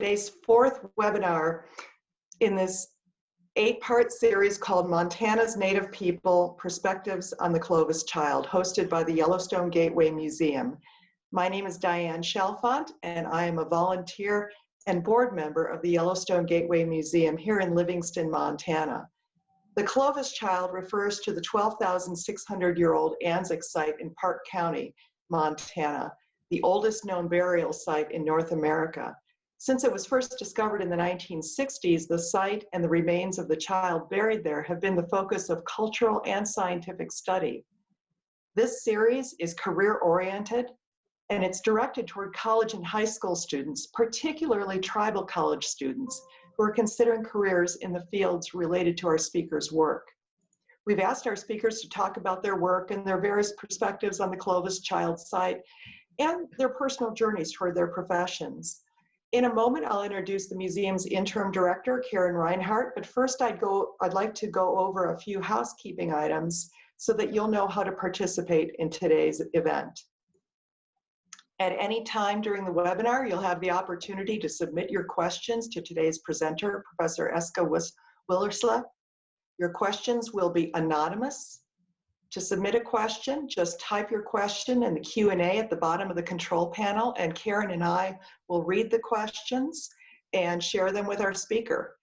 today's fourth webinar in this 8-part series called Montana's Native People, Perspectives on the Clovis Child, hosted by the Yellowstone Gateway Museum. My name is Diane Chalfant, and I am a volunteer and board member of the Yellowstone Gateway Museum here in Livingston, Montana. The Clovis Child refers to the 12,600-year-old Anzac site in Park County, Montana, the oldest known burial site in North America. Since it was first discovered in the 1960s, the site and the remains of the child buried there have been the focus of cultural and scientific study. This series is career-oriented, and it's directed toward college and high school students, particularly tribal college students, who are considering careers in the fields related to our speakers' work. We've asked our speakers to talk about their work and their various perspectives on the Clovis Child site and their personal journeys toward their professions. In a moment, I'll introduce the museum's interim director, Karen Reinhardt, but first I'd like to go over a few housekeeping items so that you'll know how to participate in today's event. At any time during the webinar, you'll have the opportunity to submit your questions to today's presenter, Professor Eske Willerslev. Your questions will be anonymous. To submit a question, just type your question in the Q&A at the bottom of the control panel, and Karen and I will read the questions and share them with our speaker.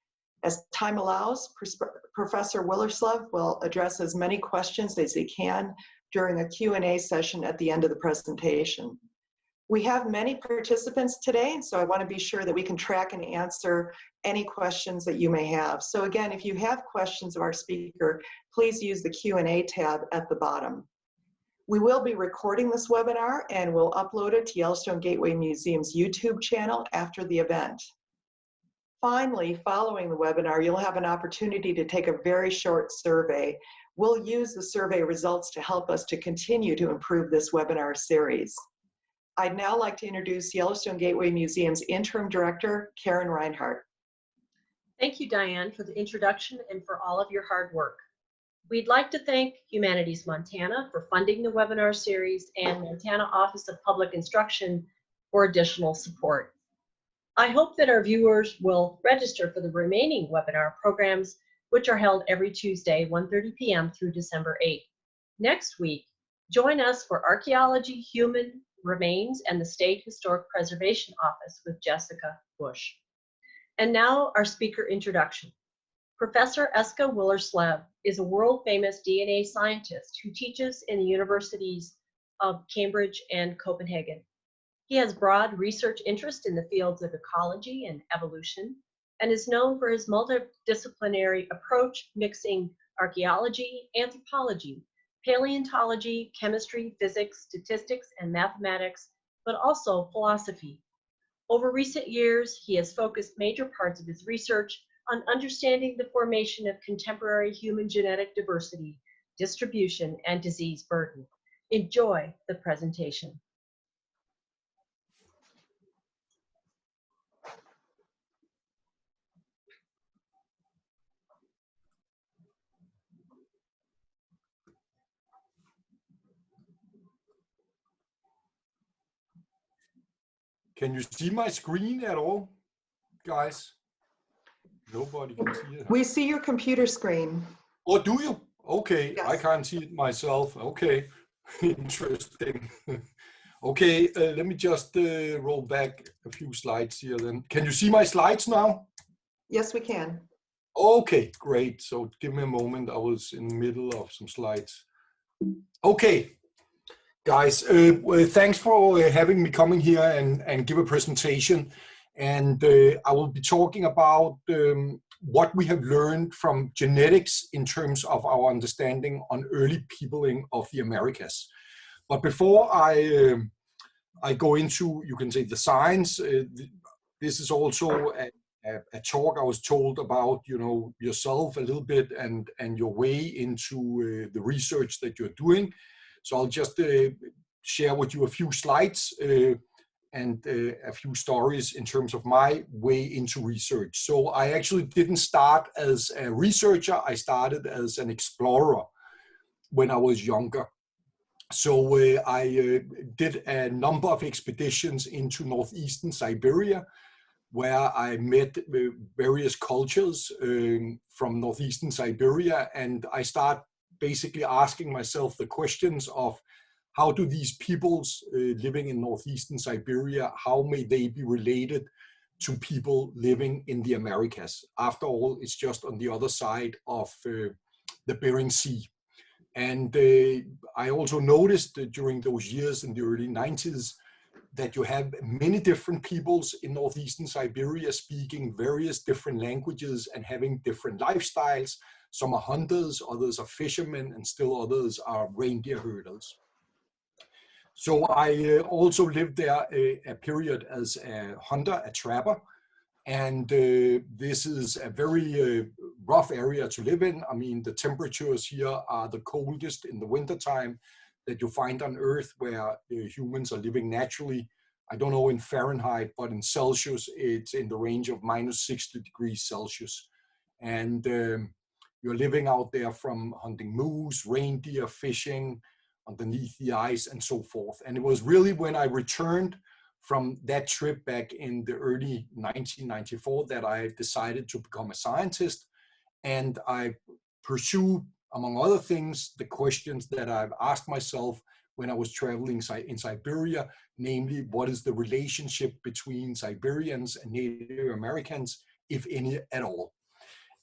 As time allows, Professor Willerslev will address as many questions as he can during a Q&A session at the end of the presentation. We have many participants today, so I want to be sure that we can track and answer any questions that you may have. So again, if you have questions of our speaker, please use the Q&A tab at the bottom. We will be recording this webinar and we'll upload it to Yellowstone Gateway Museum's YouTube channel after the event. Finally, following the webinar, you'll have an opportunity to take a very short survey. We'll use the survey results to help us to continue to improve this webinar series. I'd now like to introduce Yellowstone Gateway Museum's interim director, Karen Reinhardt. Thank you, Diane, for the introduction and for all of your hard work. We'd like to thank Humanities Montana for funding the webinar series and Montana Office of Public Instruction for additional support. I hope that our viewers will register for the remaining webinar programs, which are held every Tuesday, 1:30 p.m. through December 8th. Next week, join us for Archaeology, Human Remains, and the State Historic Preservation Office with Jessica Bush. And now our speaker introduction. Professor Eske Willerslev is a world-famous DNA scientist who teaches in the universities of Cambridge and Copenhagen. He has broad research interest in the fields of ecology and evolution, and is known for his multidisciplinary approach mixing archaeology, anthropology, paleontology, chemistry, physics, statistics, and mathematics, but also philosophy. Over recent years, he has focused major parts of his research on understanding the formation of contemporary human genetic diversity, distribution, and disease burden. Enjoy the presentation. Can you see my screen at all, guys? Nobody can see it. We see your computer screen. Oh, do you? Okay, Yes. I can't see it myself. Okay, interesting. Okay, let me just roll back a few slides here then. Can you see my slides now? Yes, we can. Okay, great. So give me a moment. I was in the middle of some slides. Okay. Guys, thanks for having me coming here and give a presentation. And I will be talking about what we have learned from genetics in terms of our understanding on early peopling of the Americas. But before I go into, you can say, the science, this is also a talk I was told about, you know, yourself a little bit and your way into the research that you're doing. So I'll just share with you a few slides and a few stories in terms of my way into research. So I actually didn't start as a researcher. I started as an explorer when I was younger. So I did a number of expeditions into northeastern Siberia, where I met various cultures from northeastern Siberia, and I start basically asking myself the questions of how do these peoples living in northeastern Siberia, how may they be related to people living in the Americas? After all, it's just on the other side of the Bering Sea. And I also noticed during those years in the early 90s that you have many different peoples in northeastern Siberia speaking various different languages and having different lifestyles. Some are hunters, others are fishermen, and still others are reindeer herders. So I also lived there a period as a hunter, a trapper, and this is a very rough area to live in. I mean, the temperatures here are the coldest in the wintertime that you find on Earth, where humans are living naturally. I don't know in Fahrenheit, but in Celsius, it's in the range of -60 degrees Celsius. And you're living out there from hunting moose, reindeer, fishing, underneath the ice, and so forth. And it was really when I returned from that trip back in the early 1994 that I decided to become a scientist. And I pursued, among other things, the questions that I've asked myself when I was traveling in Siberia, namely, what is the relationship between Siberians and Native Americans, if any at all?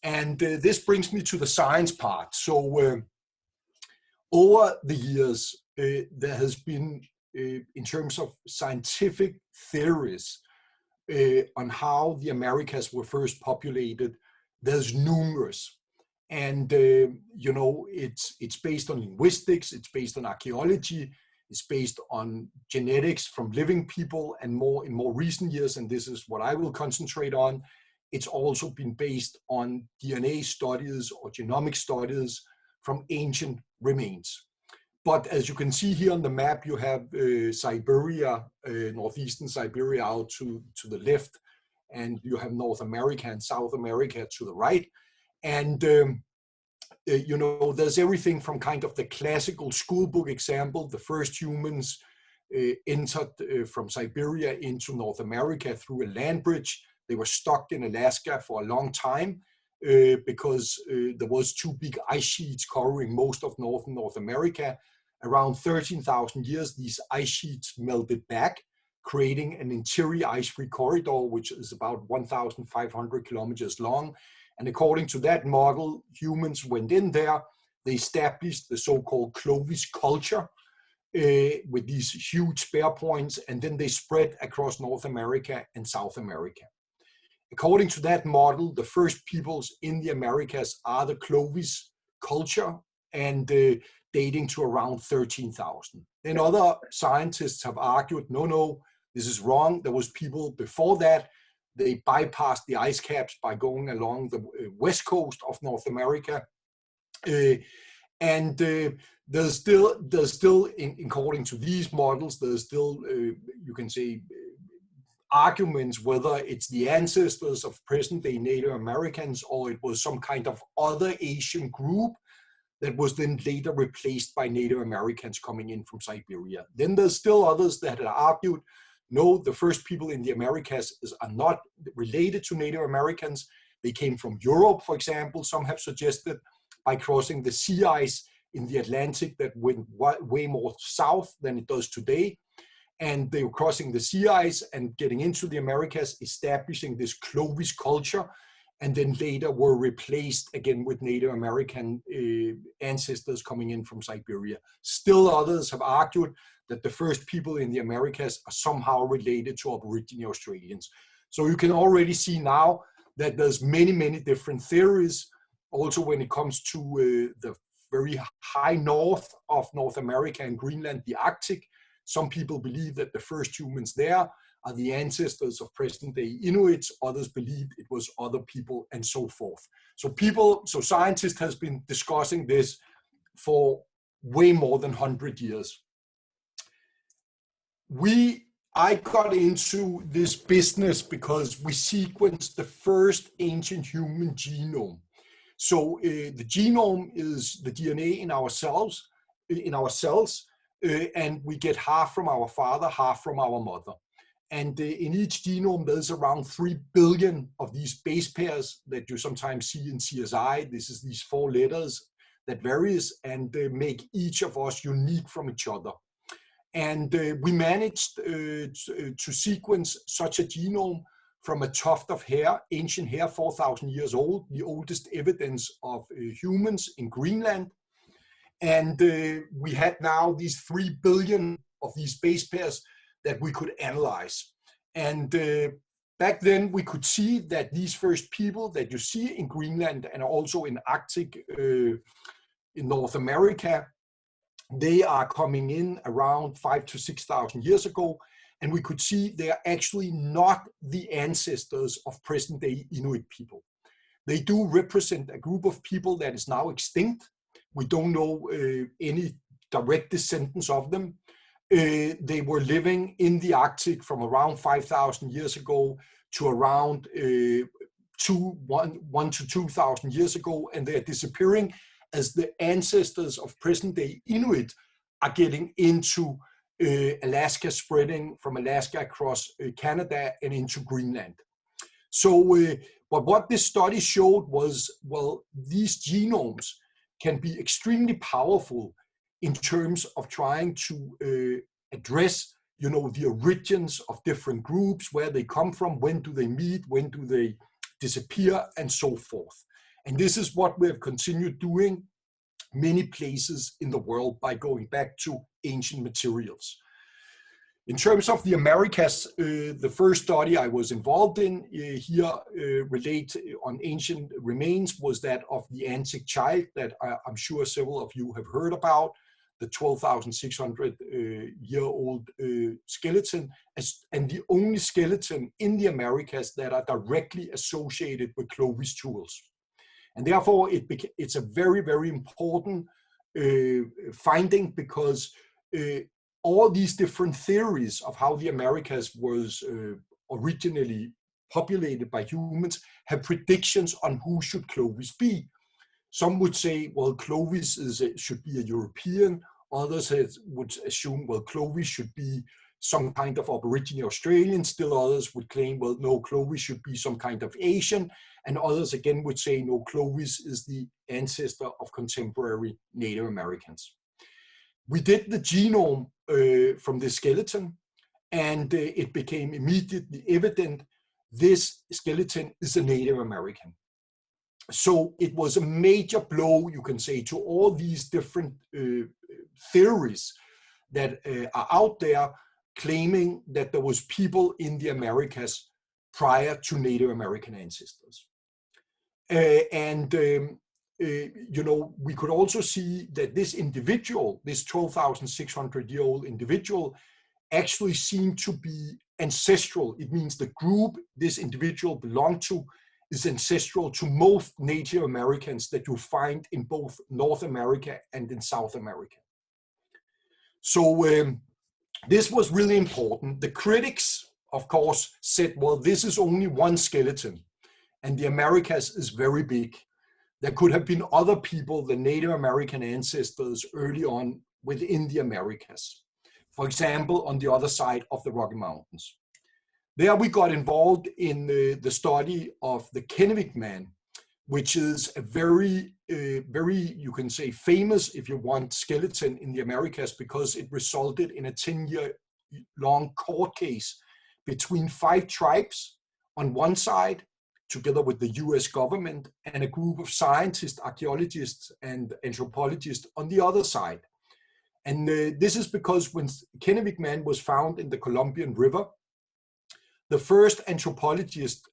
And this brings me to the science part. So over the years, there has been, in terms of scientific theories on how the Americas were first populated, there's numerous. And, you know, it's based on linguistics, it's based on archaeology, it's based on genetics from living people, and more in more recent years, and this is what I will concentrate on, it's also been based on DNA studies or genomic studies from ancient remains. But as you can see here on the map, you have Siberia, northeastern Siberia out to the left, and you have North America and South America to the right. And, you know, there's everything from kind of the classical schoolbook example, the first humans entered from Siberia into North America through a land bridge. They were stuck in Alaska for a long time because there was two big ice sheets covering most of North America. Around 13,000 years, these ice sheets melted back, creating an interior ice-free corridor, which is about 1,500 kilometers long. And according to that model, humans went in there, they established the so-called Clovis culture with these huge spear points, and then they spread across North America and South America. According to that model, the first peoples in the Americas are the Clovis culture, and dating to around 13,000. Then other scientists have argued, no, this is wrong. There was people before that. They bypassed the ice caps by going along the west coast of North America. And there's still, according to these models, there's still, you can say, arguments whether it's the ancestors of present-day Native Americans or it was some kind of other Asian group that was then later replaced by Native Americans coming in from Siberia. Then there's still others that have argued, no, the first people in the Americas are not related to Native Americans. They came from Europe, for example. Some have suggested by crossing the sea ice in the Atlantic that went way more south than it does today. And they were crossing the sea ice and getting into the Americas, establishing this Clovis culture, and then later were replaced again with Native American ancestors coming in from Siberia. Still others have argued that the first people in the Americas are somehow related to Aborigine Australians. So you can already see now that there's many different theories. Also when it comes to the very high north of North America and Greenland, the Arctic, some people believe that the first humans there are the ancestors of present-day Inuits. Others believed it was other people, and so forth. So scientists has been discussing this for way more than 100 years. I got into this business because we sequenced the first ancient human genome. So the genome is the DNA in our cells, and we get half from our father, half from our mother. And in each genome, there's around 3 billion of these base pairs that you sometimes see in CSI. This is these 4 letters that varies and make each of us unique from each other. And we managed to sequence such a genome from a tuft of hair, ancient hair, 4,000 years old, the oldest evidence of humans in Greenland. And we had now these 3 billion of these base pairs that we could analyze. And back then we could see that these first people that you see in Greenland and also in Arctic, in North America, they are coming in around 5,000 to 6,000 years ago. And we could see they are actually not the ancestors of present day Inuit people. They do represent a group of people that is now extinct. We don't know any direct descendants of them. They were living in the Arctic from around 5,000 years ago to around 1 to 2,000 years ago, and they are disappearing as the ancestors of present-day Inuit are getting into Alaska, spreading from Alaska across Canada and into Greenland. So, but what this study showed was, well, these genomes can be extremely powerful in terms of trying to address, you know, the origins of different groups, where they come from, when do they meet, when do they disappear, and so forth. And this is what we have continued doing many places in the world by going back to ancient materials. In terms of the Americas, the first study I was involved in here relate on ancient remains was that of the antic child that I'm sure several of you have heard about, the 12,600 year old skeleton, and the only skeleton in the Americas that are directly associated with Clovis tools. And therefore it's a very, very important finding, because all these different theories of how the Americas was originally populated by humans have predictions on who should Clovis be. Some would say, well, Clovis should be a European. Others would assume, well, Clovis should be some kind of Aborigine Australian. Still others would claim, well, no, Clovis should be some kind of Asian. And others again would say, no, Clovis is the ancestor of contemporary Native Americans. We did the genome from the skeleton, and it became immediately evident this skeleton is a Native American. So it was a major blow, you can say, to all these different theories that are out there claiming that there was people in the Americas prior to Native American ancestors. You know, we could also see that this individual, this 12,600 year old individual, actually seemed to be ancestral. It means the group this individual belonged to is ancestral to most Native Americans that you find in both North America and in South America. So this was really important. The critics, of course, said, well, this is only one skeleton, and the Americas is very big. There could have been other people than Native American ancestors early on within the Americas. For example, on the other side of the Rocky Mountains. There we got involved in the study of the Kinemic Man, which is a very, you can say, famous, if you want, skeleton in the Americas, because it resulted in a 10-year-long court case between 5 tribes on one side, together with the US government, and a group of scientists, archaeologists, and anthropologists on the other side. And this is because when Kinemic Man was found in the Columbian River, the first anthropologist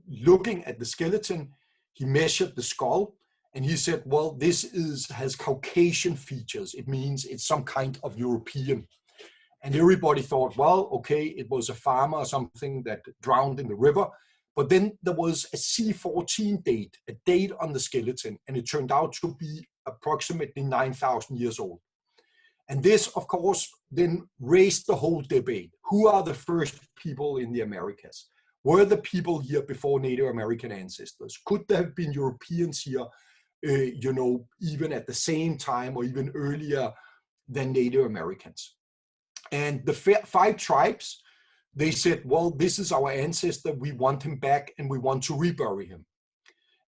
looking at the skeleton, he measured the skull, and he said, well, this has Caucasian features. It means it's some kind of European. And everybody thought, well, okay, it was a farmer or something that drowned in the river. But then there was a C14 date, a date on the skeleton, and it turned out to be approximately 9,000 years old. And this, of course, then raised the whole debate. Who are the first people in the Americas? Were the people here before Native American ancestors? Could there have been Europeans here, you know, even at the same time or even earlier than Native Americans? And the 5 tribes, they said, well, this is our ancestor, we want him back and we want to rebury him.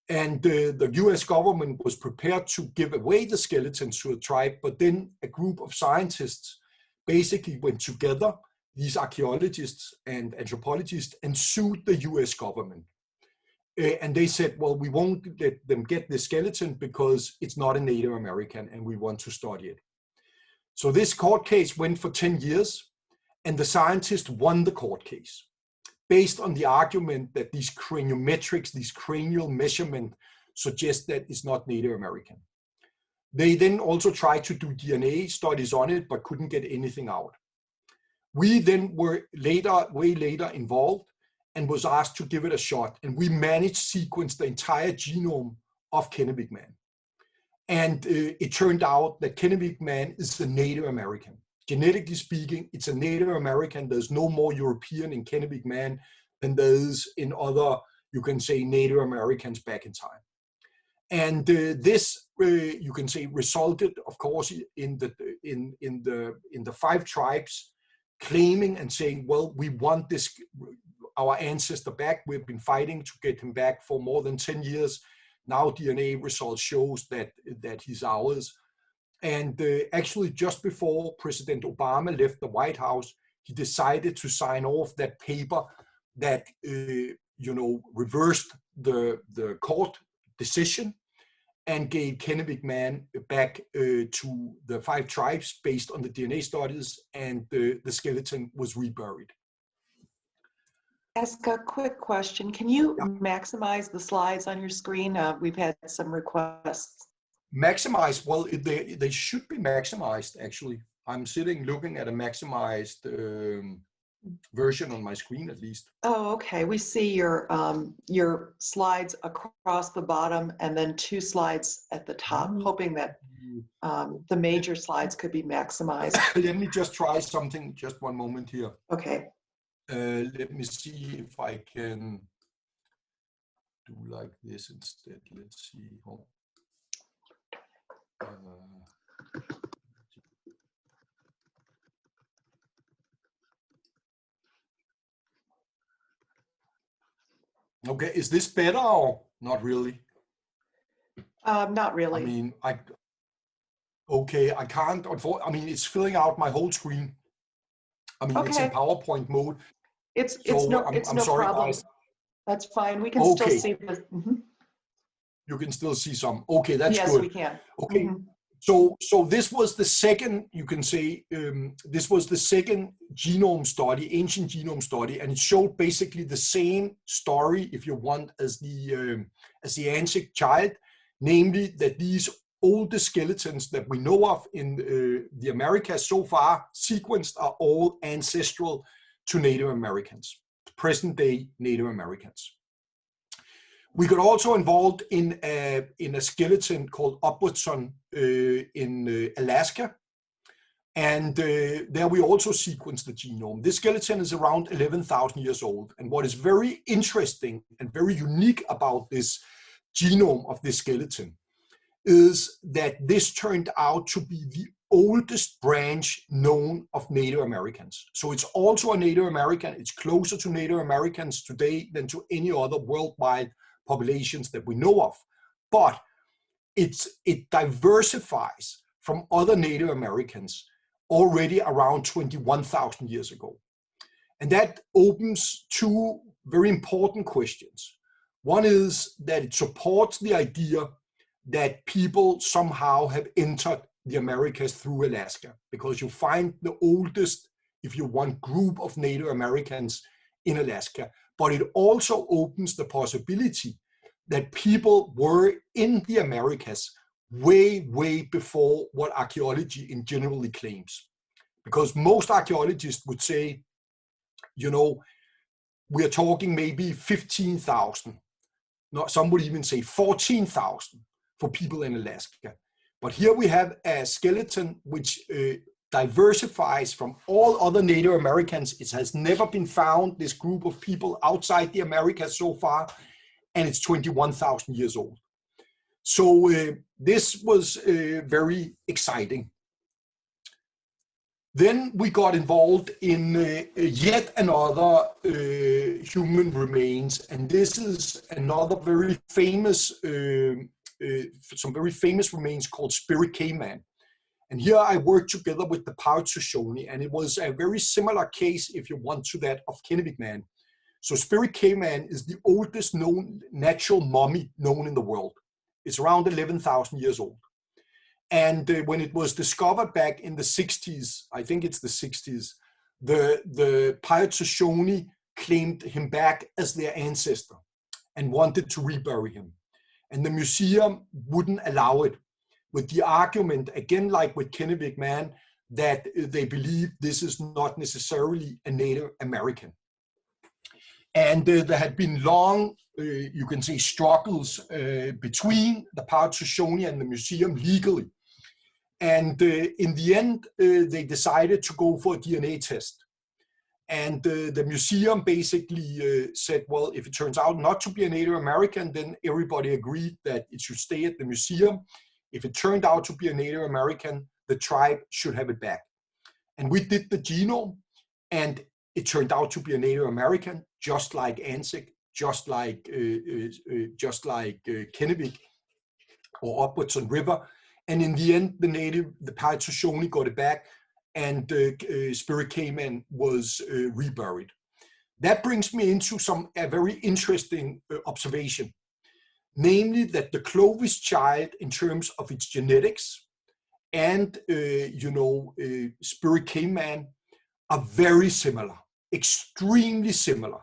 And the US government was prepared to give away the skeletons to a tribe, but then a group of scientists basically went together, these archaeologists and anthropologists, and sued the US government. And they said, well, we won't let them get the skeleton because it's not a Native American and we want to study it. So this court case went for 10 years and the scientists won the court case based on the argument that these craniometrics, these cranial measurement suggest that it's not Native American. They then also tried to do DNA studies on it, but couldn't get anything out. We then were way later involved and was asked to give it a shot. And we managed to sequence the entire genome of Kinemic Man. And it turned out that Kinemic Man is a Native American. Genetically speaking, it's a Native American. There's no more European in Kinemic Man than there is in other, you can say, Native Americans back in time. And this, you can say, resulted, of course, in the 5 tribes claiming and saying, well, we want this, our ancestor back. We've been fighting to get him back for more than 10 years. Now DNA results shows that he's ours. And actually, just before President Obama left the White House, he decided to sign off that paper that reversed the court decision and gave Kinemic Man back to the 5 tribes based on the DNA studies, and the skeleton was reburied. Eske, quick question. Can you maximize the slides on your screen? We've had some requests. Maximize, well, they should be maximized, actually. I'm sitting looking at a maximized version on my screen, at least. Oh, okay. We see your slides across the bottom and then 2 slides at the top, hoping that the major slides could be maximized. Let me just try something, just one moment here. Okay. Let me see if I can do like this instead. Let's see. Okay, is this better or not really? Not really. I mean, I can't, I mean, it's filling out my whole screen. I mean, It's in PowerPoint mode. It's so no sorry, problem. guys. That's fine. We can still see this. You can still see some. Okay, that's good. Yes, we can. Okay. So this was the second, you can say, this was the second genome study, ancient genome study, and it showed basically the same story, if you want, as the ancient child, namely that these oldest skeletons that we know of in the Americas so far sequenced are all ancestral to Native Americans, present-day Native Americans. We got also involved in a skeleton called Upwardson in Alaska. And there we also sequenced the genome. This skeleton is around 11,000 years old. And what is very interesting and very unique about this genome of this skeleton is that this turned out to be the oldest branch known of Native Americans. So it's also a Native American. It's closer to Native Americans today than to any other worldwide populations that we know of, but it diversifies from other Native Americans already around 21,000 years ago. And that opens 2 very important questions. One is that it supports the idea that people somehow have entered the Americas through Alaska, because you find the oldest, if you want, group of Native Americans in Alaska. But it also opens the possibility that people were in the Americas way, way before what archaeology in generally claims. Because most archaeologists would say, we are talking maybe 15,000. Some would even say 14,000 for people in Alaska. But here we have a skeleton which diversifies from all other Native Americans. It has never been found, this group of people outside the Americas so far, and it's 21,000 years old. So this was very exciting. Then we got involved in yet another human remains, and this is another very famous, some very famous remains called Spirit Caveman. And here I worked together with the Thejana, and it was a very similar case, if you want, to that of Kinemic Man. So Spirit Caveman is the oldest known natural mummy known in the world. It's around 11,000 years old. And when it was discovered back in the 60s, I think it's the 60s, the Thejana claimed him back as their ancestor and wanted to rebury him. And the museum wouldn't allow it, with the argument, again like with Kinemic Man, that they believe this is not necessarily a Native American. And there had been long, you can say, struggles between the Thejana and the museum legally. And in the end, they decided to go for a DNA test. And the museum basically said, well, if it turns out not to be a Native American, then everybody agreed that it should stay at the museum. If it turned out to be a Native American, the tribe should have it back. And we did the genome, and it turned out to be a Native American, just like Anzac, just like Kinemic or Upwardson River. And in the end, the Thejana got it back, and Spirit Caveman was reburied. That brings me into a very interesting observation, namely that the Clovis child, in terms of its genetics, and Spirit Caveman are very similar, extremely similar,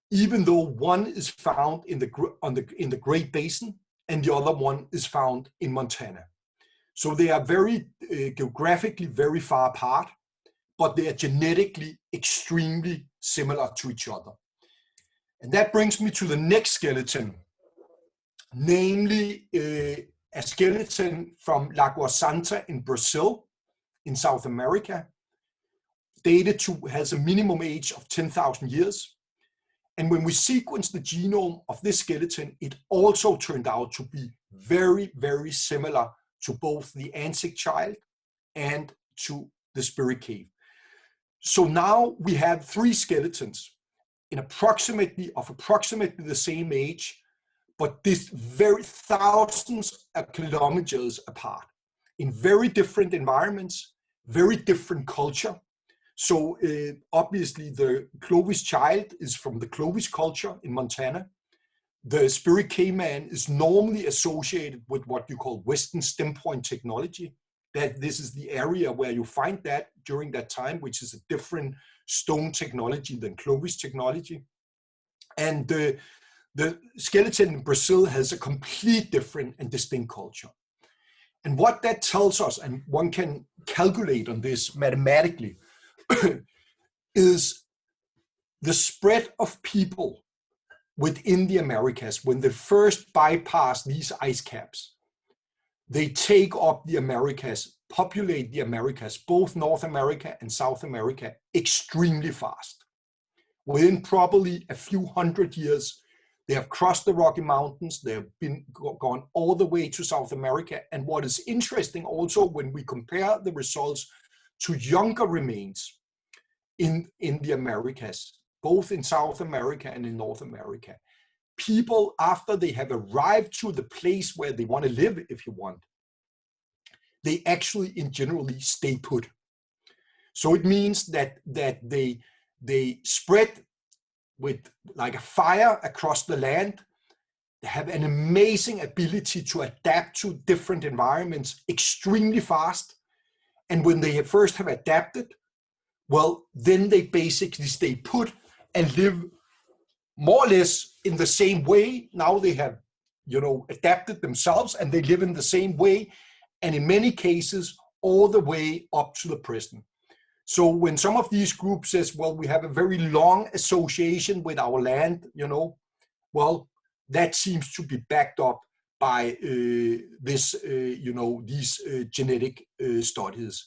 even though one is found in the Great Basin and the other one is found in Montana. So they are very geographically very far apart, but they are genetically extremely similar to each other. And that brings me to the next skeleton, namely a skeleton from Lugar Santa in Brazil, in South America, has a minimum age of 10,000 years. And when we sequenced the genome of this skeleton, it also turned out to be very, very similar to both the Anzac child and to the Spirit Cave. So now we have three skeletons of approximately the same age, but this very thousands of kilometers apart, in very different environments, very different culture. So obviously the Clovis child is from the Clovis culture in Montana. The Spirit Caveman is normally associated with what you call Western stem point technology. That this is the area where you find that during that time, which is a different stone technology than Clovis technology. And the skeleton in Brazil has a complete different and distinct culture. And what that tells us, and one can calculate on this mathematically, is the spread of people within the Americas. When they first bypass these ice caps, they take up the Americas, populate the Americas, both North America and South America, extremely fast. Within probably a few hundred years, they have crossed the Rocky Mountains, they have gone all the way to South America. And what is interesting also, when we compare the results to younger remains in the Americas, both in South America and in North America, people, after they have arrived to the place where they want to live, if you want, they actually in generally stay put. So it means that they spread with like a fire across the land. They have an amazing ability to adapt to different environments extremely fast. And when they first have adapted, well, then they basically stay put and live more or less in the same way. Now they have, adapted themselves and they live in the same way. And in many cases, all the way up to the present. So when some of these groups says, well, we have a very long association with our land, well, that seems to be backed up by these genetic studies.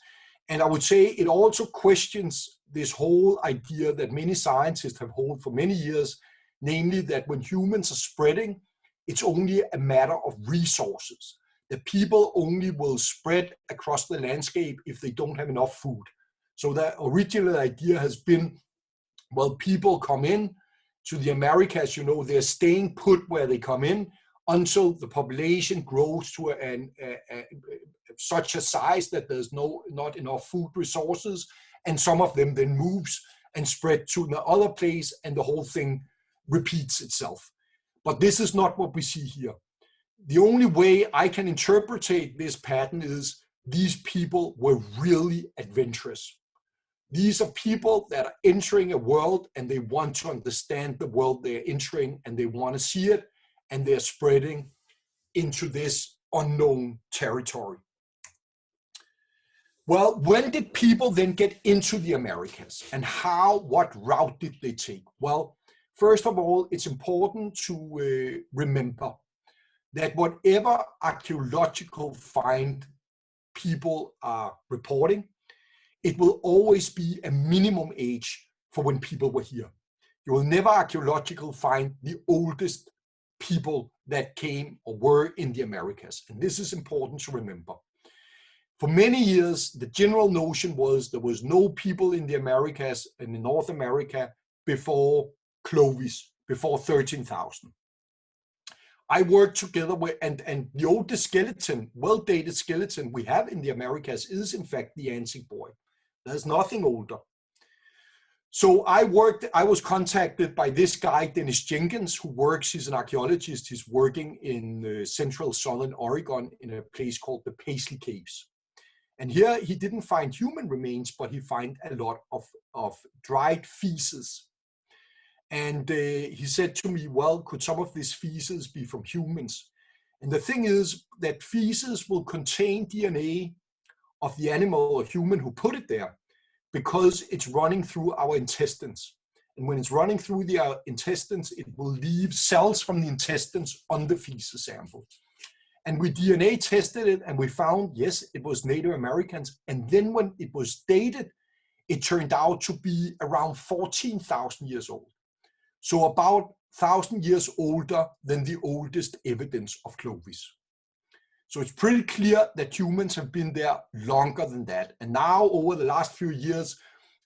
And I would say it also questions this whole idea that many scientists have held for many years, namely that when humans are spreading, it's only a matter of resources. That people only will spread across the landscape if they don't have enough food. So the original idea has been, well, people come in to the Americas, you know, they're staying put where they come in until the population grows to such a size that there's not enough food resources, and some of them then moves and spread to the other place, and the whole thing repeats itself. But this is not what we see here. The only way I can interpret this pattern is these people were really adventurous. These are people that are entering a world and they want to understand the world they're entering, and they want to see it, and they're spreading into this unknown territory. Well, when did people then get into the Americas, and what route did they take? Well, first of all, it's important to remember that whatever archaeological find people are reporting, it will always be a minimum age for when people were here. You will never archaeologically find the oldest people that came or were in the Americas. And this is important to remember. For many years, the general notion was there was no people in the Americas and in North America before Clovis, before 13,000. I worked together with, and the oldest skeleton, well-dated skeleton we have in the Americas is in fact the Antic boy. There's nothing older. So I was contacted by this guy, Dennis Jenkins, who works, he's an archaeologist, he's working in central southern Oregon in a place called the Paisley Caves. And here he didn't find human remains, but he found a lot of dried feces. And he said to me, well, could some of this feces be from humans? And the thing is that feces will contain DNA of the animal or human who put it there, because it's running through our intestines. And when it's running through the intestines, it will leave cells from the intestines on the feces sample. And we DNA tested it, and we found, yes, it was Native Americans. And then when it was dated, it turned out to be around 14,000 years old. So about 1,000 years older than the oldest evidence of Clovis. So it's pretty clear that humans have been there longer than that. And now over the last few years,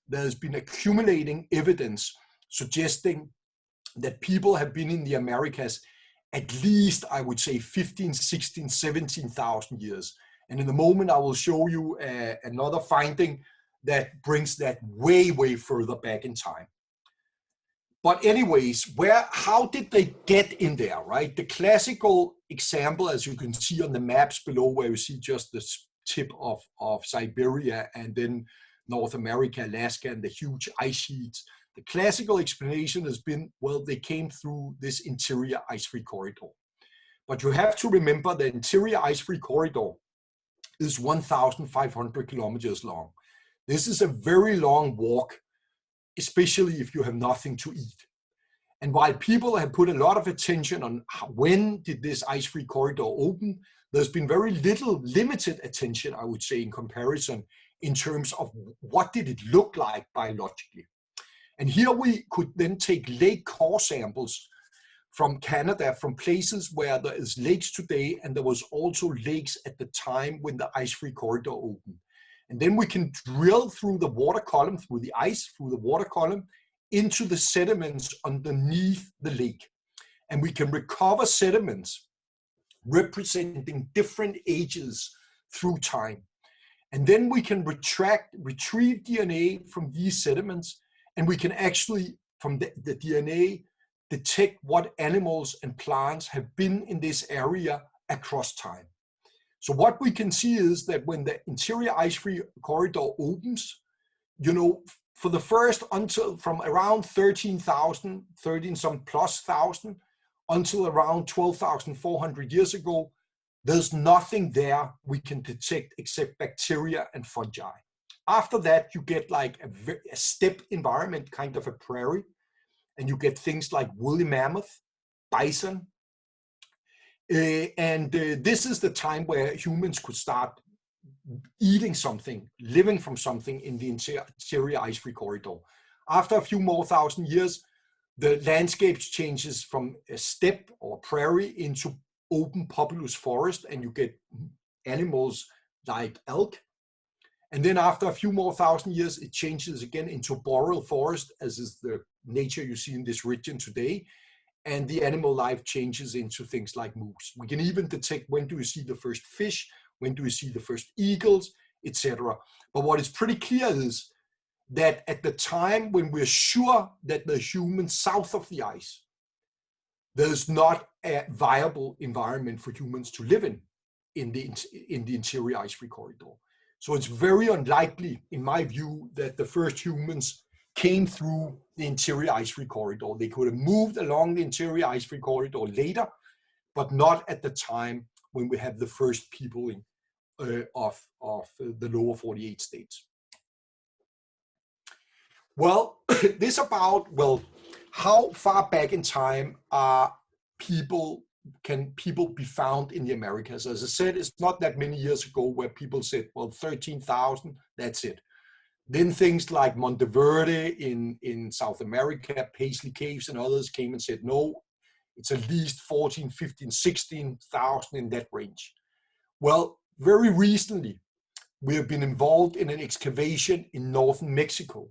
there's been accumulating evidence suggesting that people have been in the Americas at least, I would say, 15, 16, 17,000 years. And in a moment, I will show you another finding that brings that way, way further back in time. But anyways, how did they get in there, right? The classical example, as you can see on the maps below, where you see just the tip of Siberia and then North America, Alaska, and the huge ice sheets. The classical explanation has been, well, they came through this interior ice-free corridor. But you have to remember the interior ice-free corridor is 1,500 kilometers long. This is a very long walk, especially if you have nothing to eat. And while people have put a lot of attention on when did this ice-free corridor open, there's been very limited attention, I would say, in comparison in terms of what did it look like biologically. And here we could then take lake core samples from Canada, from places where there is lakes today, and there was also lakes at the time when the ice-free corridor opened. And then we can drill through the water column, through the ice, through the water column, into the sediments underneath the lake. And we can recover sediments representing different ages through time. And then we can retrieve DNA from these sediments, and we can actually, from the DNA, detect what animals and plants have been in this area across time. So what we can see is that when the interior ice-free corridor opens, you know, for the first until from around 13,000, 13 some plus thousand, until around 12,400 years ago, there's nothing there we can detect except bacteria and fungi. After that, you get like a steppe environment, kind of a prairie, and you get things like woolly mammoth, bison. This is the time where humans could start eating something, living from something in the interior ice-free corridor. After a few more thousand years, the landscape changes from a steppe or prairie into open populous forest, and you get animals like elk. And then after a few more thousand years, it changes again into boreal forest, as is the nature you see in this region today. And the animal life changes into things like moose. We can even detect when do you see the first fish, when do you see the first eagles, etc. But what is pretty clear is that at the time when we're sure that the humans south of the ice, there's not a viable environment for humans to live in the interior ice-free corridor. So it's very unlikely, in my view, that the first humans came through the interior ice-free corridor. They could have moved along the interior ice-free corridor later, but not at the time when we have the first peopling of the lower 48 states. Well, this about, well, how far back in time can people be found in the Americas? As I said, it's not that many years ago where people said, well, 13,000, that's it. Then things like Monteverde in South America, Paisley Caves and others came and said, no, it's at least 14, 15, 16,000 in that range. Well, very recently, we have been involved in an excavation in northern Mexico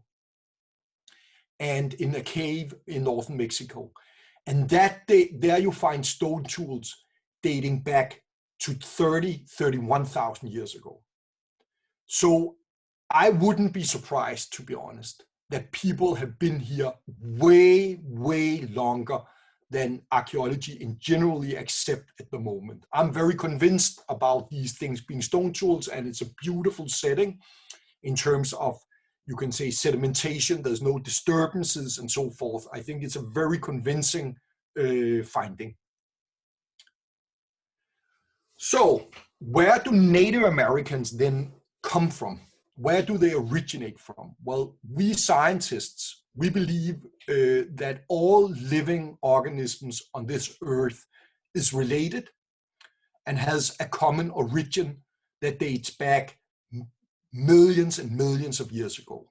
and in a cave in northern Mexico. And there you find stone tools dating back to 31,000 years ago. So I wouldn't be surprised, to be honest, that people have been here way, way longer than archaeology in generally accept at the moment. I'm very convinced about these things being stone tools, and it's a beautiful setting in terms of, you can say, sedimentation, there's no disturbances and so forth. I think it's a very convincing finding. So where do Native Americans then come from? Where do they originate from? Well, we scientists, we believe that all living organisms on this earth is related and has a common origin that dates back millions and millions of years ago.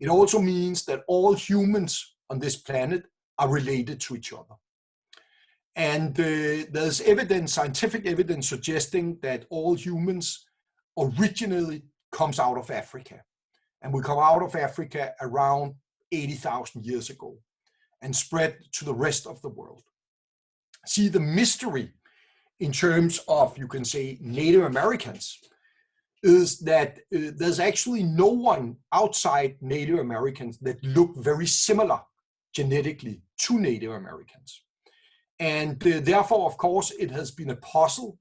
It also means that all humans on this planet are related to each other. And there's evidence, scientific evidence, suggesting that all humans originally comes out of Africa. And we come out of Africa around 80,000 years ago and spread to the rest of the world. See, the mystery in terms of, you can say, Native Americans is that there's actually no one outside Native Americans that look very similar genetically to Native Americans. And therefore, of course, it has been a puzzle.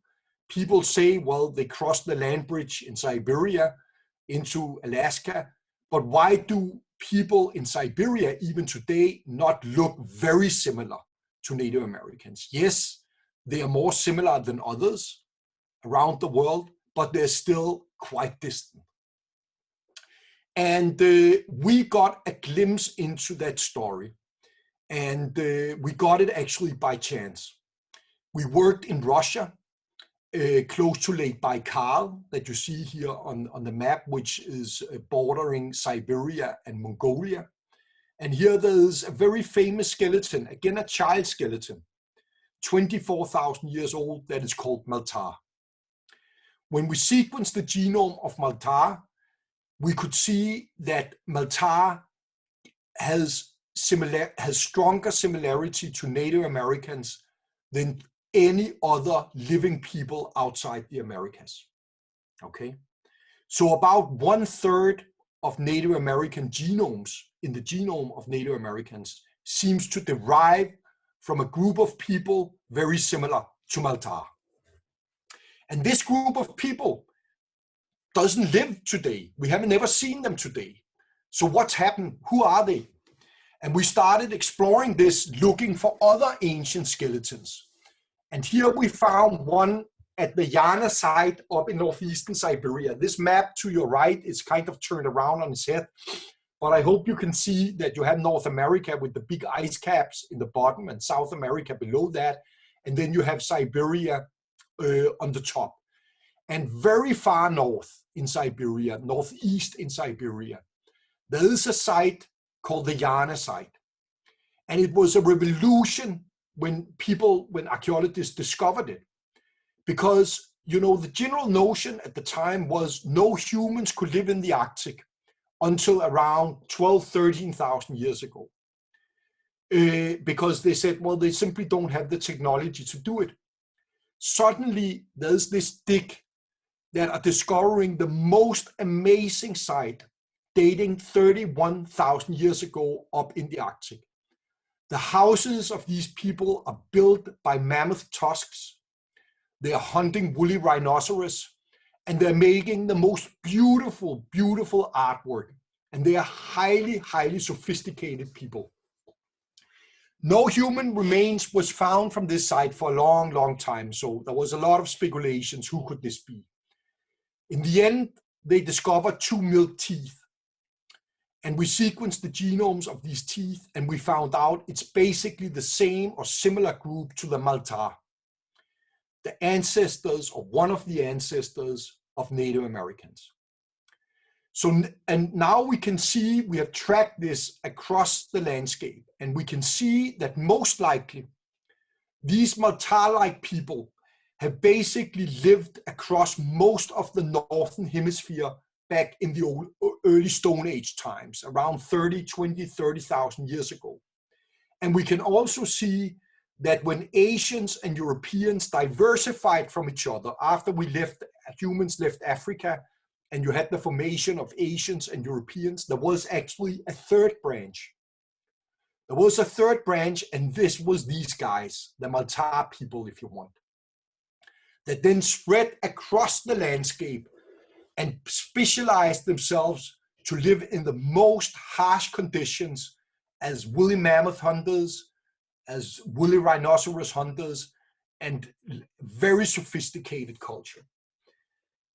People say, well, they crossed the land bridge in Siberia into Alaska, but why do people in Siberia, even today, not look very similar to Native Americans? Yes, they are more similar than others around the world, but they're still quite distant. And we got a glimpse into that story. And we got it actually by chance. We worked in Russia, close to Lake Baikal, that you see here on the map, which is bordering Siberia and Mongolia. And here there's a very famous skeleton, again a child skeleton, 24,000 years old, that is called Maltar. When we sequenced the genome of Maltar, we could see that Maltar has stronger similarity to Native Americans than any other living people outside the Americas. Okay, so about 1/3 of Native American genomes in the genome of Native Americans seems to derive from a group of people very similar to Maltar. And this group of people doesn't live today. We have never seen them today. So what's happened? Who are they? And we started exploring this, looking for other ancient skeletons. And here we found one at the Thejana site up in northeastern Siberia. This map to your right is kind of turned around on its head, but I hope you can see that you have North America with the big ice caps in the bottom and South America below that. And then you have Siberia on the top. And very far north in Siberia, northeast in Siberia, there is a site called the Thejana site. And it was a revolution when archaeologists discovered it, because you know, the general notion at the time was no humans could live in the Arctic until around 12, 13,000 years ago. Because they said, well, they simply don't have the technology to do it. Suddenly, there's this dig that are discovering the most amazing site dating 31,000 years ago up in the Arctic. The houses of these people are built by mammoth tusks. They are hunting woolly rhinoceros, and they're making the most beautiful, beautiful artwork. And they are highly, highly sophisticated people. No human remains was found from this site for a long, long time. So there was a lot of speculations. Who could this be? In the end, they discovered 2 milk teeth. And we sequenced the genomes of these teeth, and we found out it's basically the same or similar group to the Malta, the ancestors or one of the ancestors of Native Americans. So, and now we can see, we have tracked this across the landscape, and we can see that most likely these Malta-like people have basically lived across most of the northern hemisphere back in the early Stone Age times, around 30,000 years ago. And we can also see that when Asians and Europeans diversified from each other after humans left Africa, and you had the formation of Asians and Europeans, there was actually a third branch. There was a third branch, and this was these guys, the Malta people, if you want, that then spread across the landscape and specialized themselves to live in the most harsh conditions as woolly mammoth hunters, as woolly rhinoceros hunters, and very sophisticated culture.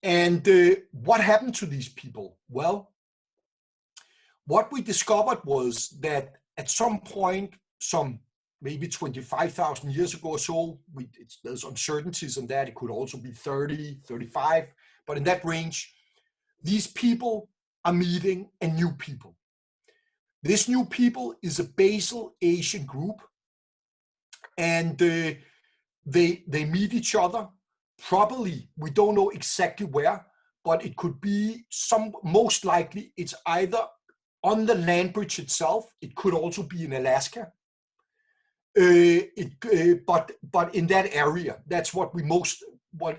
And what happened to these people? Well, what we discovered was that at some point, some maybe 25,000 years ago or so, there's uncertainties on that. It could also be 30, 35, but in that range, these people are meeting a new people. This new people is a basal Asian group, and they meet each other. Probably, we don't know exactly where, but it could be most likely it's either on the land bridge itself. It could also be in Alaska. But in that area, that's what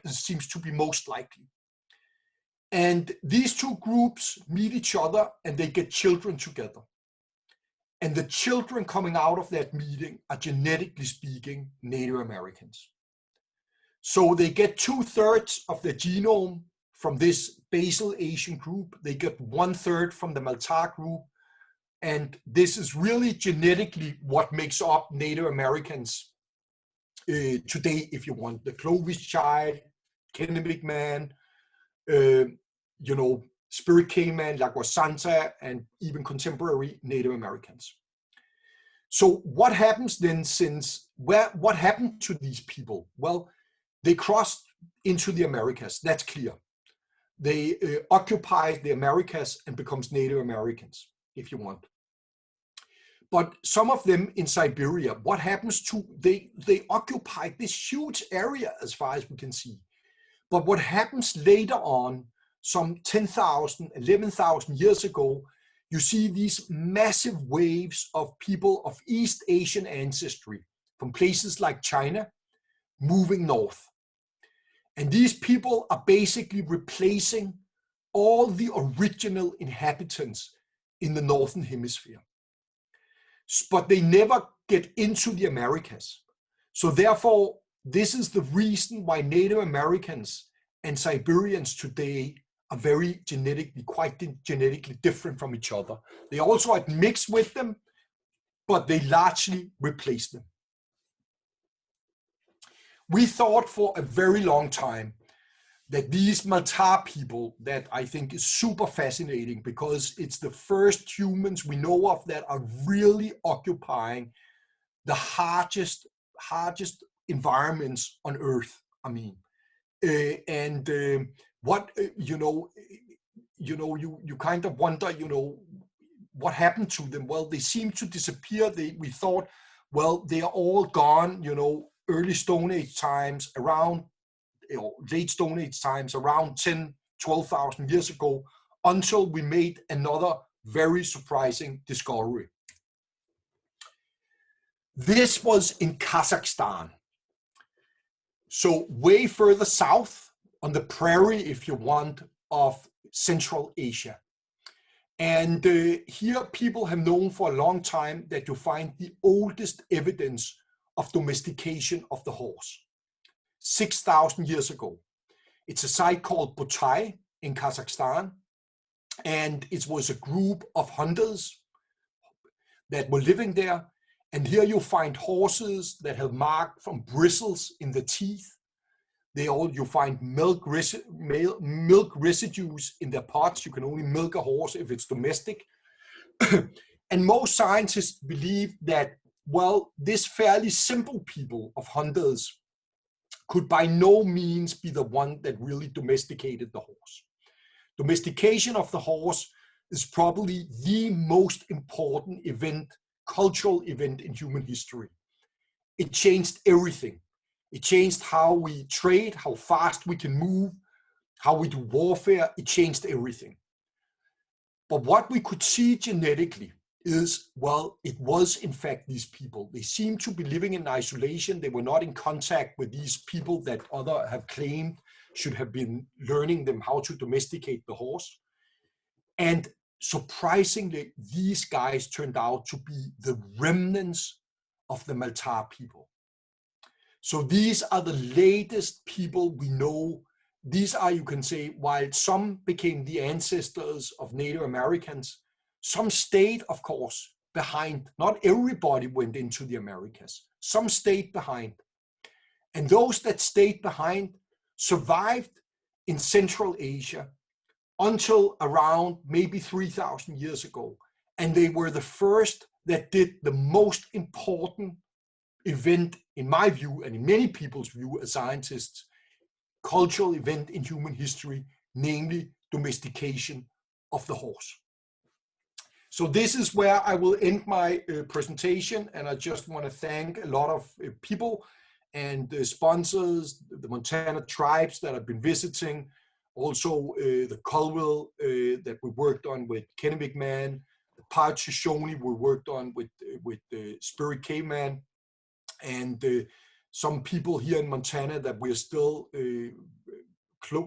seems to be most likely. And these two groups meet each other and they get children together. And the children coming out of that meeting are, genetically speaking, Native Americans. So they get 2/3 of their genome from this basal Asian group. They get 1/3 from the Malta group. And this is really genetically what makes up Native Americans today, if you want. The Clovis child, Kinemic Man, you know, spirit caveman, Lugar Santa, and even contemporary Native Americans. So what happens then what happened to these people? Well, they crossed into the Americas, that's clear. They occupied the Americas and becomes Native Americans, if you want. But some of them in Siberia, what happens to, they occupied this huge area as far as we can see. But what happens later on, some 10,000, 11,000 years ago, you see these massive waves of people of East Asian ancestry from places like China moving north. And these people are basically replacing all the original inhabitants in the Northern Hemisphere. But they never get into the Americas. So therefore, this is the reason why Native Americans and Siberians today are very quite genetically different from each other. They also had mixed with them, but they largely replaced them. We thought for a very long time that these Malta people, that I think is super fascinating because it's the first humans we know of that are really occupying the hardest environments on Earth. I mean, you kind of wonder, what happened to them? Well, they seem to disappear. We thought, well, they are all gone, early Stone Age times, around late Stone Age times, around 10, 12,000 years ago, until we made another very surprising discovery. This was in Kazakhstan. So way further south on the prairie, if you want, of Central Asia. And here people have known for a long time that you find the oldest evidence of domestication of the horse, 6,000 years ago. It's a site called Butchai in Kazakhstan, and it was a group of hunters that were living there. And here you find horses that have marked from bristles in the teeth. You find milk residues in their pots. You can only milk a horse if it's domestic. And most scientists believe that, well, this fairly simple people of hunters could by no means be the one that really domesticated the horse. Domestication of the horse is probably the most important event, cultural event in human history. It changed everything. It changed how we trade, how fast we can move, how we do warfare. It changed everything. But what we could see genetically is, well, it was in fact these people. They seemed to be living in isolation. They were not in contact with these people that others have claimed should have been learning them how to domesticate the horse. And surprisingly, these guys turned out to be the remnants of the Maltese people. So these are the latest people we know. These are, you can say, while some became the ancestors of Native Americans, some stayed, of course, behind. Not everybody went into the Americas. Some stayed behind. And those that stayed behind survived in Central Asia until around maybe 3,000 years ago. And they were the first that did the most important event, in my view, and in many people's view as scientists, cultural event in human history, namely domestication of the horse. So this is where I will end my presentation, and I just want to thank a lot of people and sponsors, the Montana tribes that have been visiting, also the Clovis that we worked on with Kinemic Man, the Thejana we worked on with Spirit Caveman, and some people here in Montana that we're still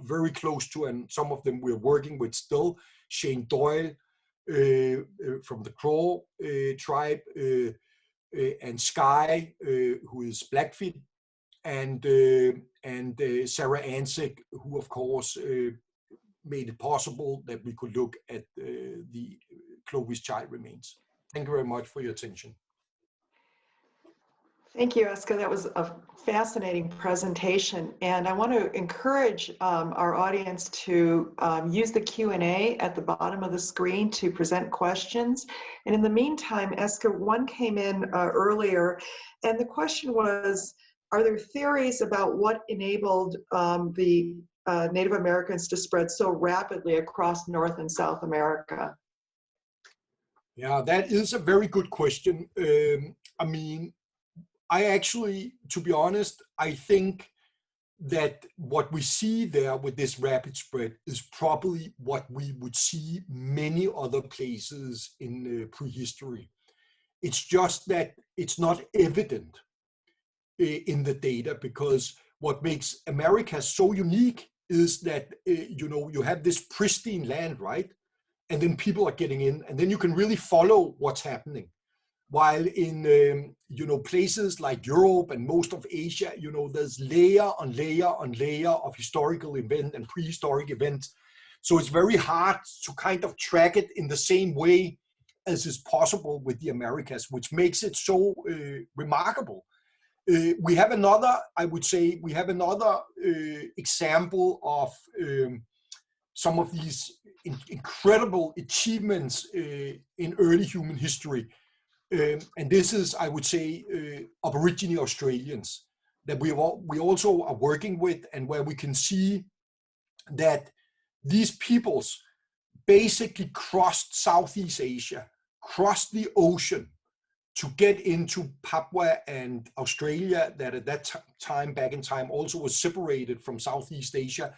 very close to, and some of them we're working with still. Shane Doyle from the Crow tribe, and Sky, who is Blackfeet, and Sarah Ansick, who of course made it possible that we could look at the Clovis child remains. Thank you very much for your attention. Thank you, Eske. That was a fascinating presentation. And I want to encourage our audience to use the Q&A at the bottom of the screen to present questions. And in the meantime, Eske, one came in earlier, and the question was, are there theories about what enabled the Native Americans to spread so rapidly across North and South America? Yeah, that is a very good question. I mean, I actually, to be honest, I think that what we see there with this rapid spread is probably what we would see many other places in prehistory. It's just that it's not evident in the data, because what makes America so unique is that, you have this pristine land, right? And then people are getting in, and then you can really follow what's happening. While in, places like Europe and most of Asia, there's layer on layer on layer of historical event and prehistoric events. So it's very hard to kind of track it in the same way as is possible with the Americas, which makes it so remarkable. We have another example of some of these incredible achievements in early human history. And this is, I would say, Aborigine Australians that we also are working with, and where we can see that these peoples basically crossed Southeast Asia, crossed the ocean to get into Papua and Australia, that at that time, back in time, also was separated from Southeast Asia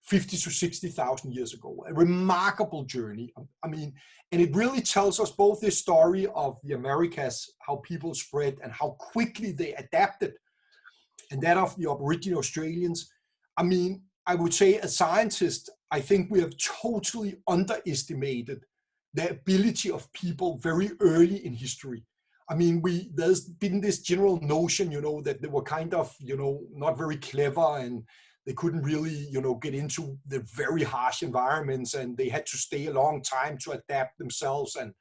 50 to 60,000 years ago. A remarkable journey. I mean, and it really tells us both the story of the Americas, how people spread and how quickly they adapted, and that of the Aboriginal Australians. I mean, I would say as scientists, I think we have totally underestimated the ability of people very early in history. I mean, there's been this general notion, you know, that they were kind of, you know, not very clever, and they couldn't really, you know, get into the very harsh environments, and they had to stay a long time to adapt themselves and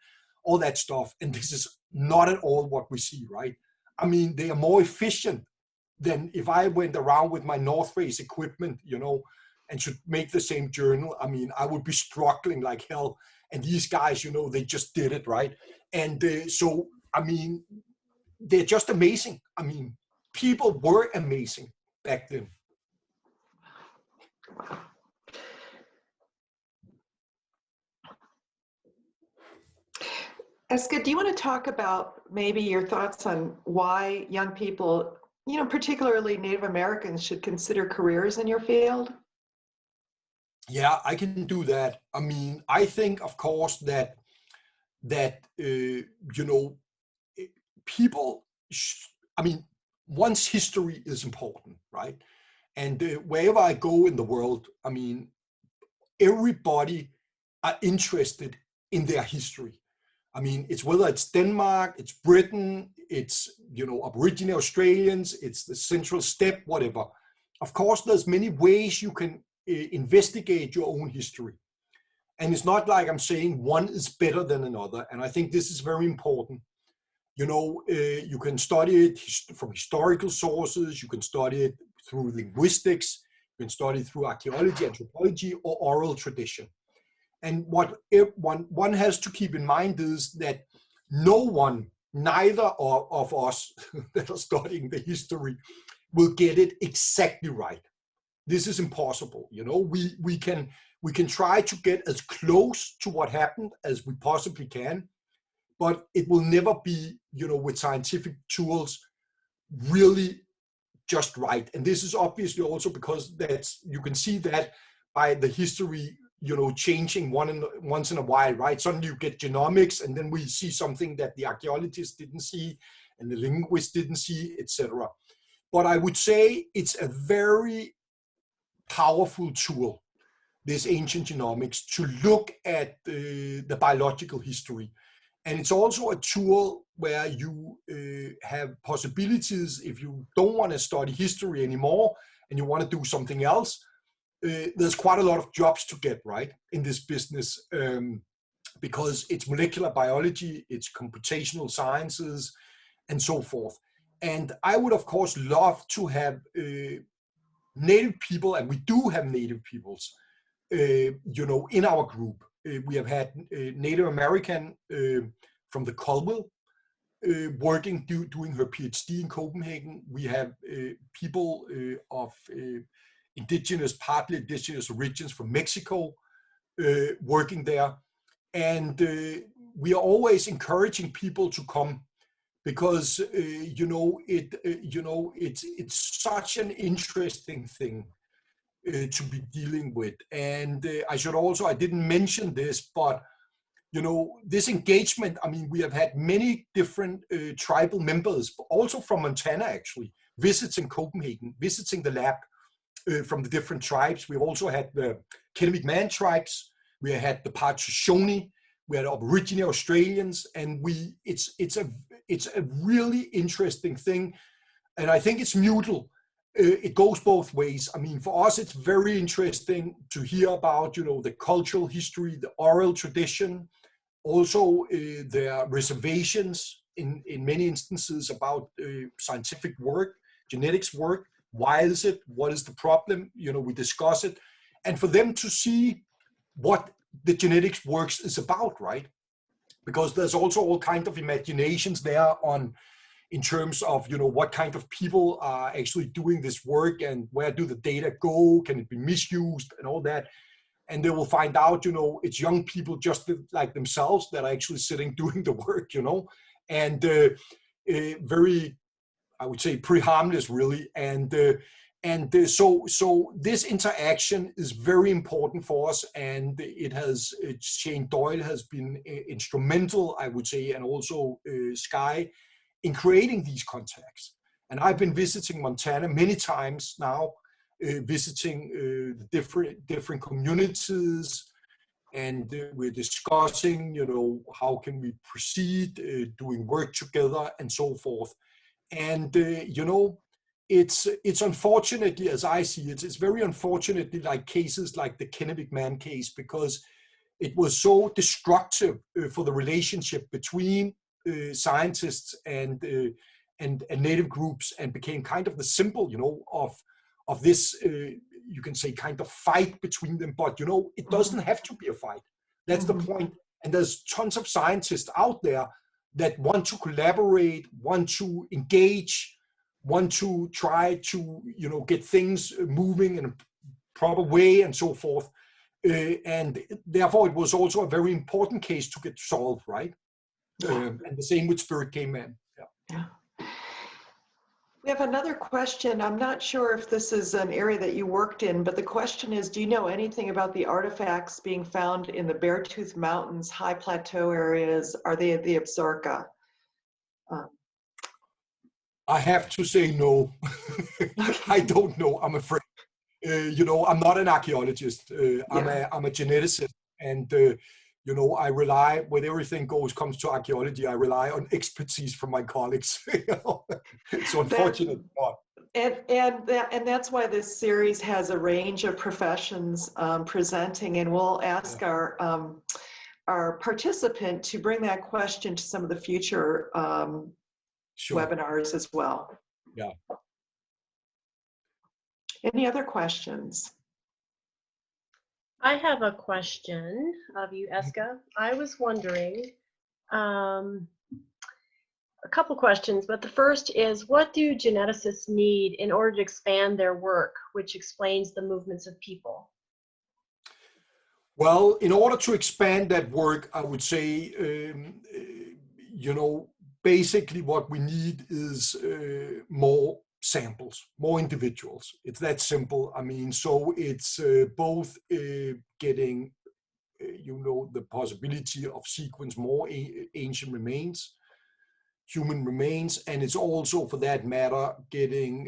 all that stuff. And this is not at all what we see, right? I mean, they are more efficient than if I went around with my North Face equipment, you know, and should make the same journal. I mean, I would be struggling like hell. And these guys, you know, they just did it, right? And so, I mean, they're just amazing. I mean, people were amazing back then. Eske, do you want to talk about maybe your thoughts on why young people, you know, particularly Native Americans, should consider careers in your field? Yeah, I can do that. I mean, I think, of course, that you know, people, I mean, one's history is important, right? And wherever I go in the world, I mean, everybody are interested in their history. I mean, it's whether it's Denmark, it's Britain, it's, you know, Aboriginal Australians, it's the Central Steppe, whatever. Of course, there's many ways you can investigate your own history. And it's not like I'm saying one is better than another. And I think this is very important. You know, you can study it from historical sources, you can study it through linguistics, you can study it through archaeology, anthropology, or oral tradition. And what one has to keep in mind is that no one, neither of us that are studying the history, will get it exactly right. This is impossible. You know, we can try to get as close to what happened as we possibly can, but it will never be, you know, with scientific tools, really just right. And this is obviously also because you can see that by the history, you know, changing once in a while, right? Suddenly you get genomics, and then we see something that the archaeologists didn't see and the linguists didn't see, etc. But I would say it's a very powerful tool, this ancient genomics, to look at the biological history. And it's also a tool where you have possibilities if you don't want to study history anymore and you want to do something else. There's quite a lot of jobs to get, right, in this business, because it's molecular biology, it's computational sciences, and so forth. And I would, of course, love to have Native people, and we do have Native peoples, you know, in our group. We have had Native American from the Clovis working, doing her PhD in Copenhagen. We have people of partly indigenous origins from Mexico working there. And we are always encouraging people to come, because you know, it's such an interesting thing to be dealing with. And I didn't mention this, but you know, this engagement, I mean, we have had many different tribal members, also from Montana actually, visiting Copenhagen, visiting the lab from the different tribes. We've also had the Kinemic Man tribes, we had the Shoshone, we had Aboriginal Australians, and it's a really interesting thing. And I think it's mutual. It goes both ways. I mean, for us, it's very interesting to hear about, you know, the cultural history, the oral tradition, also their reservations in many instances about scientific work, genetics work. Why is it? What is the problem? You know, we discuss it. And for them to see what the genetics works is about, right? Because there's also all kinds of imaginations there in terms of, you know, what kind of people are actually doing this work and where do the data go? Can it be misused and all that? And they will find out, you know, it's young people just like themselves that are actually sitting doing the work, you know, and very, I would say, pretty harmless, really. So this interaction is very important for us, and Shane Doyle has been instrumental, I would say, and also Sky, in creating these contacts. And I've been visiting Montana many times now, visiting the different communities, and we're discussing, how can we proceed, doing work together, and so forth. And it's unfortunately, as I see it, it's very unfortunately like cases like the Kinemic Man case, because it was so destructive for the relationship between scientists and native groups, and became kind of the symbol, of this, you can say, kind of fight between them. But, it doesn't have to be a fight. That's the point. And there's tons of scientists out there that want to collaborate, want to engage, want to try to, get things moving in a proper way, and so forth. And therefore, it was also a very important case to get solved, right? And the same with Spirit Caveman. Yeah. We have another question. I'm not sure if this is an area that you worked in, but the question is, do you know anything about the artifacts being found in the Beartooth Mountains, high plateau areas? Are they the Absaroka? I have to say no. I don't know, I'm afraid. I'm not an archaeologist. I'm a geneticist, and I rely, when everything comes to archaeology, I rely on expertise from my colleagues. So unfortunately not. And that's why this series has a range of professions presenting, and we'll ask our participant to bring that question to some of the future webinars as well. Yeah. Any other questions? I have a question of you, Eske. I was wondering, a couple questions, but the first is, what do geneticists need in order to expand their work, which explains the movements of people? Well, in order to expand that work, I would say, basically what we need is more samples, more individuals. It's that simple. I mean, so it's both getting, the possibility of sequence more ancient remains, human remains, and it's also, for that matter, getting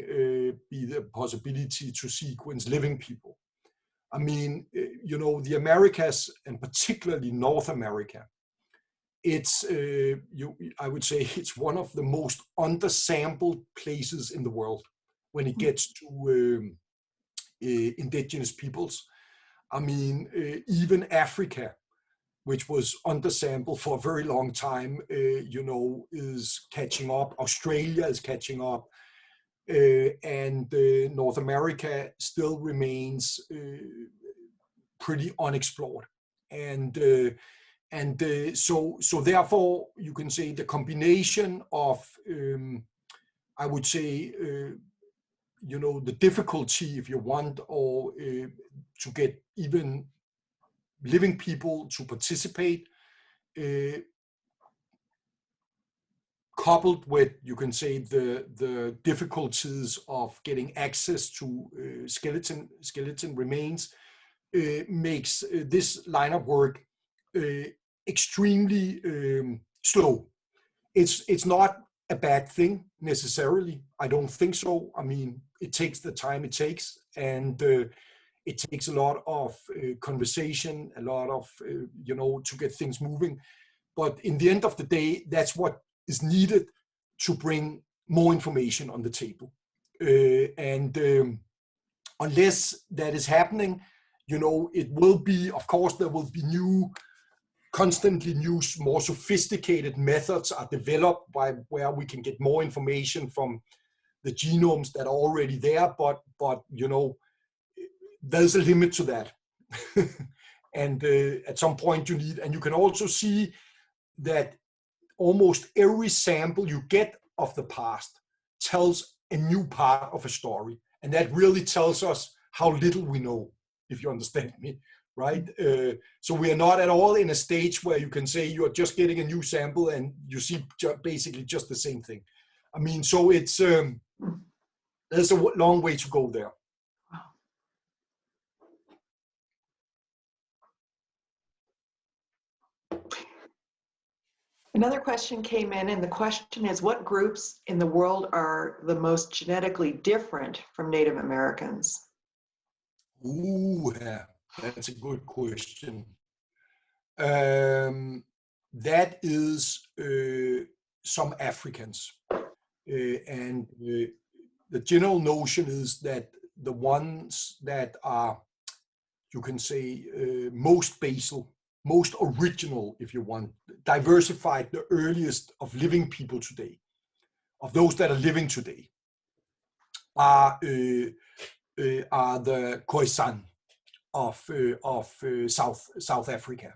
the possibility to sequence living people. I mean, the Americas, and particularly North America, it's, I would say, it's one of the most undersampled places in the world when it gets to indigenous peoples. I mean, even Africa, which was undersampled for a very long time, is catching up. Australia is catching up. And North America still remains pretty unexplored. And so therefore, you can say the combination of, I would say, the difficulty, if you want, or to get even living people to participate, coupled with, you can say, the difficulties of getting access to skeleton remains, makes this line of work extremely slow. It's not a bad thing necessarily. I don't think so. I mean, it takes the time it takes, and it takes a lot of conversation, a lot of, to get things moving. But in the end of the day, that's what is needed to bring more information on the table. Unless that is happening, it will be, of course, there will be constantly new, more sophisticated methods are developed where we can get more information from the genomes that are already there, but there's a limit to that. And at some point you need, and you can also see that almost every sample you get of the past tells a new part of a story. And that really tells us how little we know, if you understand me. right? So we are not at all in a stage where you can say you are just getting a new sample and you see basically just the same thing. I mean, so it's there's a long way to go there. Another question came in, and the question is, what groups in the world are the most genetically different from Native Americans? Ooh, yeah, that's a good question. That is some Africans. And the general notion is that the ones that are, you can say, most basal, most original, if you want, diversified, the earliest of living people today, of those that are living today, are the Khoisan of South Africa.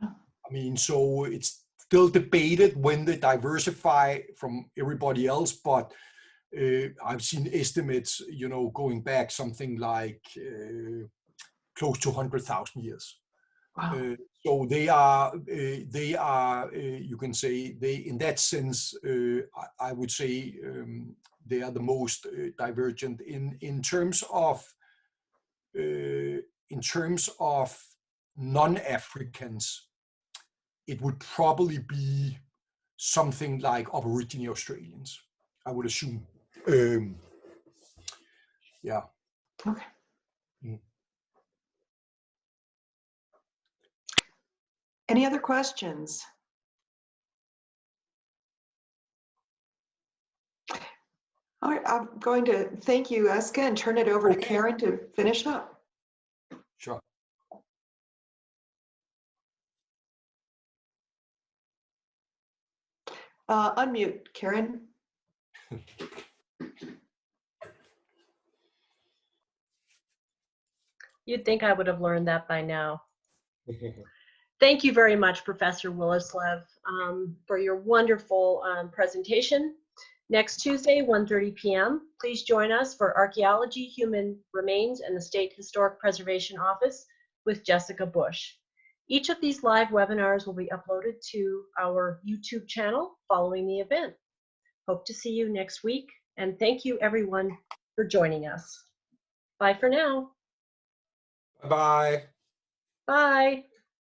I mean, so it's still debated when they diversify from everybody else, but I've seen estimates, you know, going back something like close to 100,000 years. Wow. So they are, you can say, they, in that sense, I would say they are the most divergent in terms of non-Africans. It would probably be something like Aborigine Australians, I would assume. Yeah. Okay. Mm. Any other questions? All right, I'm going to thank you, Eske, and turn it over to Karen to finish up. Sure. Unmute, Karen. You'd think I would have learned that by now. Thank you very much, Professor Willerslev, for your wonderful presentation. Next Tuesday, 1:30 p.m., please join us for Archaeology, Human Remains, and the State Historic Preservation Office with Jessica Bush. Each of these live webinars will be uploaded to our YouTube channel following the event. Hope to see you next week, and thank you everyone for joining us. Bye for now. Bye-bye. Bye.